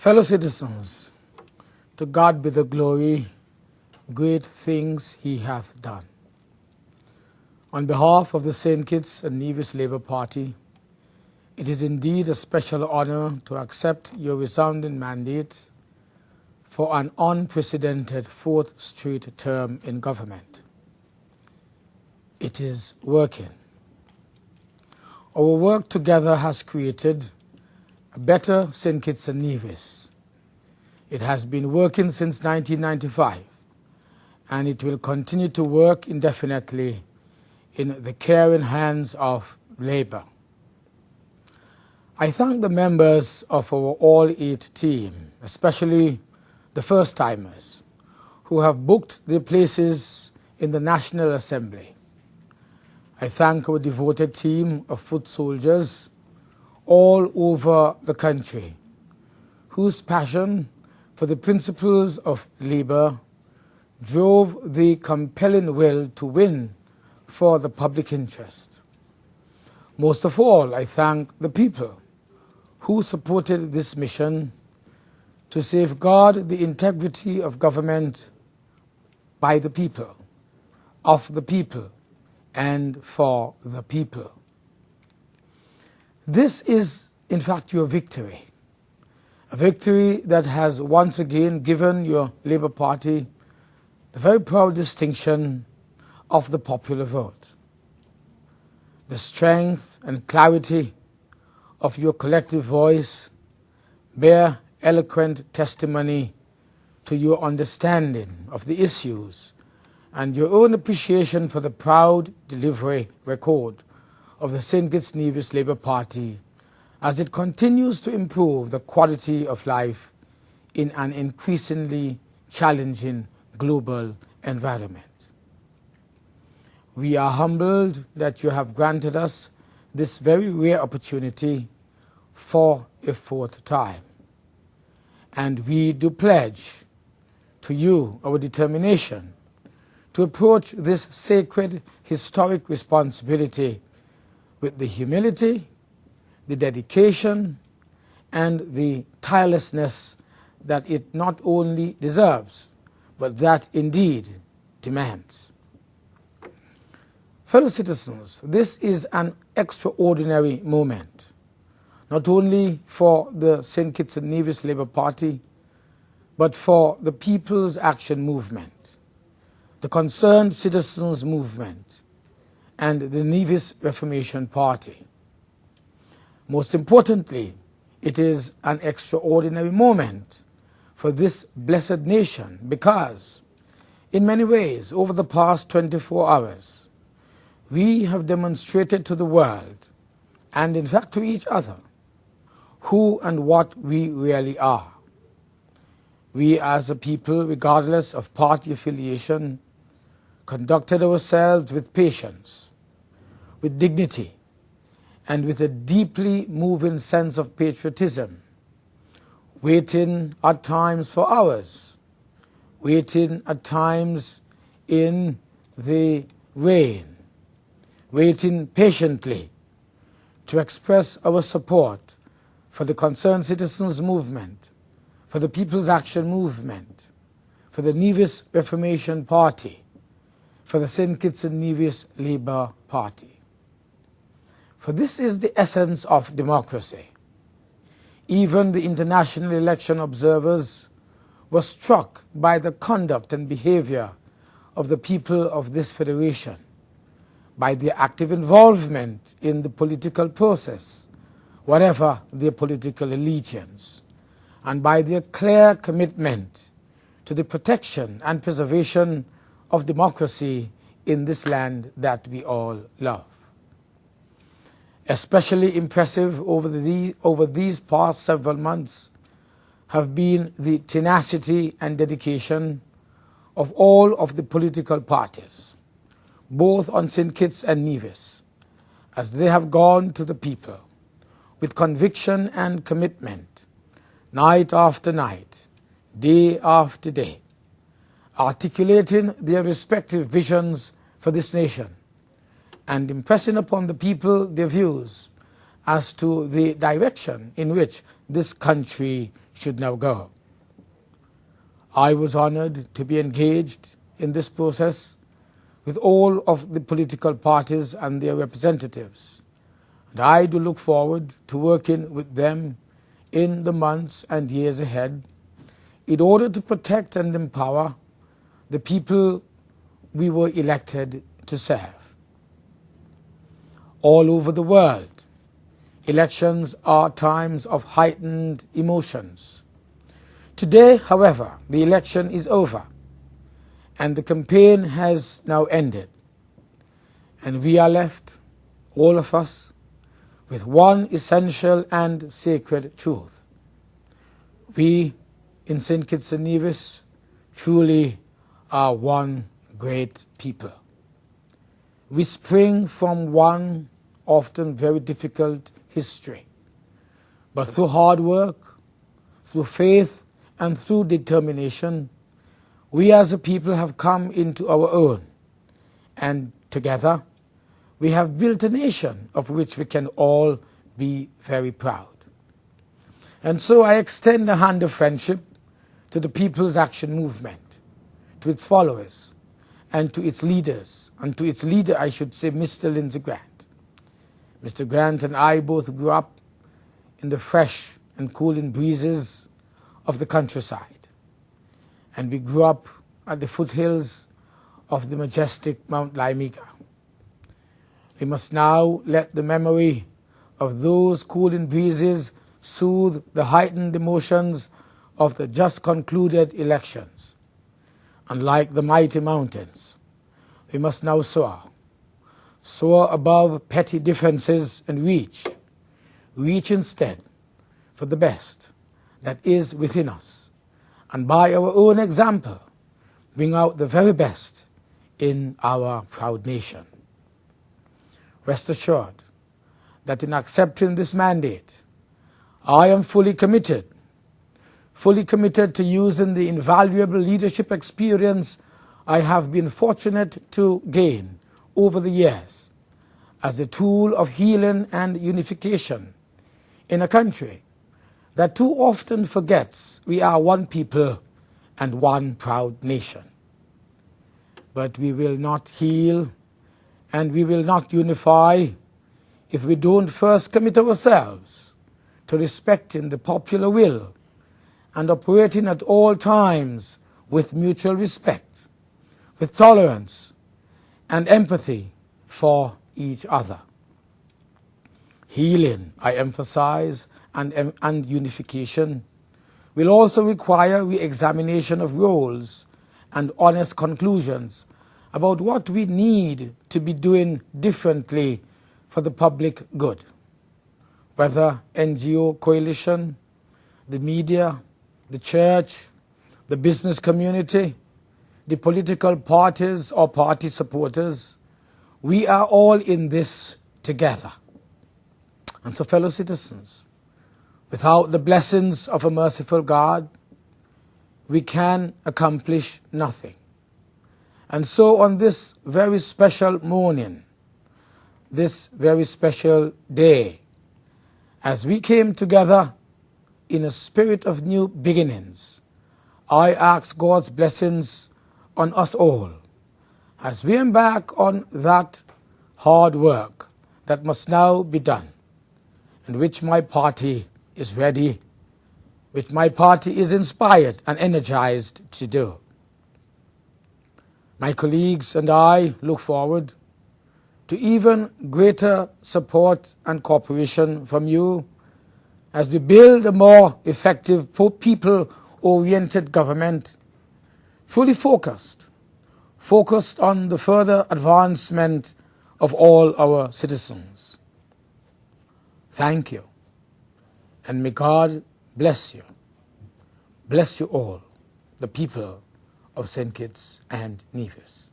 Fellow citizens, to God be the glory, great things he hath done. On behalf of the St. Kitts and Nevis Labour Party, it is indeed a special honour to accept your resounding mandate for an unprecedented fourth straight term in government. It is working. Our work together has created a better St. Kitts and Nevis. It has been working since 1995, and it will continue to work indefinitely in the caring hands of Labour. I thank the members of our All-8 team, especially the first-timers, who have booked their places in the National Assembly. I thank our devoted team of foot soldiers all over the country, whose passion for the principles of Labour drove the compelling will to win for the public interest. Most of all, I thank the people who supported this mission to safeguard the integrity of government by the people, of the people, and for the people. This is, in fact, your victory, a victory that has once again given your Labour Party the very proud distinction of the popular vote. The strength and clarity of your collective voice bear eloquent testimony to your understanding of the issues and your own appreciation for the proud delivery record of the St. Kitts Nevis Labour Party as it continues to improve the quality of life in an increasingly challenging global environment. We are humbled that you have granted us this very rare opportunity for a fourth time. And we do pledge to you our determination to approach this sacred historic responsibility with the humility, the dedication, and the tirelessness that it not only deserves, but that indeed demands. Fellow citizens, this is an extraordinary moment, not only for the St. Kitts and Nevis Labour Party, but for the People's Action Movement, the Concerned Citizens Movement, and the Nevis Reformation Party. Most importantly, it is an extraordinary moment for this blessed nation because, in many ways, over the past 24 hours, we have demonstrated to the world, and in fact to each other, who and what we really are. We as a people, regardless of party affiliation, conducted ourselves with patience, with dignity, and with a deeply moving sense of patriotism, waiting at times for hours, waiting at times in the rain, waiting patiently to express our support for the Concerned Citizens Movement, for the People's Action Movement, for the Nevis Reformation Party, for the St. Kitts and Nevis Labour Party. For this is the essence of democracy. Even the international election observers were struck by the conduct and behavior of the people of this federation, by their active involvement in the political process, whatever their political allegiance, and by their clear commitment to the protection and preservation of democracy in this land that we all love. Especially impressive over these past several months have been the tenacity and dedication of all of the political parties, both on St. Kitts and Nevis, as they have gone to the people with conviction and commitment, night after night, day after day, articulating their respective visions for this nation and impressing upon the people their views as to the direction in which this country should now go. I was honored to be engaged in this process with all of the political parties and their representatives. And I do look forward to working with them in the months and years ahead in order to protect and empower the people we were elected to serve. All over the world, elections are times of heightened emotions. Today, however, the election is over and the campaign has now ended. And we are left, all of us, with one essential and sacred truth. We in St. Kitts and Nevis truly are one great people. We spring from one often very difficult history, but through hard work, through faith, and through determination, we as a people have come into our own, and together we have built a nation of which we can all be very proud. And so I extend a hand of friendship to the People's Action Movement, to its followers, and to its leaders, and to its leader, I should say, Mr. Lindsey Grant. Mr. Grant and I both grew up in the fresh and cooling breezes of the countryside, and we grew up at the foothills of the majestic Mount Laimiga. We must now let the memory of those cooling breezes soothe the heightened emotions of the just concluded elections. Unlike the mighty mountains, we must now soar above petty differences and reach instead for the best that is within us, and by our own example, bring out the very best in our proud nation. Rest assured that in accepting this mandate, I am fully committed to using the invaluable leadership experience I have been fortunate to gain over the years as a tool of healing and unification in a country that too often forgets we are one people and one proud nation. But we will not heal and we will not unify if we don't first commit ourselves to respecting the popular will and operating at all times with mutual respect, with tolerance and empathy for each other. Healing, I emphasize, and unification will also require re-examination of roles and honest conclusions about what we need to be doing differently for the public good. Whether NGO coalition, the media, the church, the business community, the political parties or party supporters, we are all in this together. And so, fellow citizens, without the blessings of a merciful God, we can accomplish nothing. And so on this very special morning, this very special day, as we came together in a spirit of new beginnings, I ask God's blessings on us all as we embark on that hard work that must now be done, and which my party is ready, which my party is inspired and energized to do. My colleagues and I look forward to even greater support and cooperation from you as we build a more effective people-oriented government, fully focused on the further advancement of all our citizens. Thank you, and may God bless you. Bless you all, the people of St. Kitts and Nevis.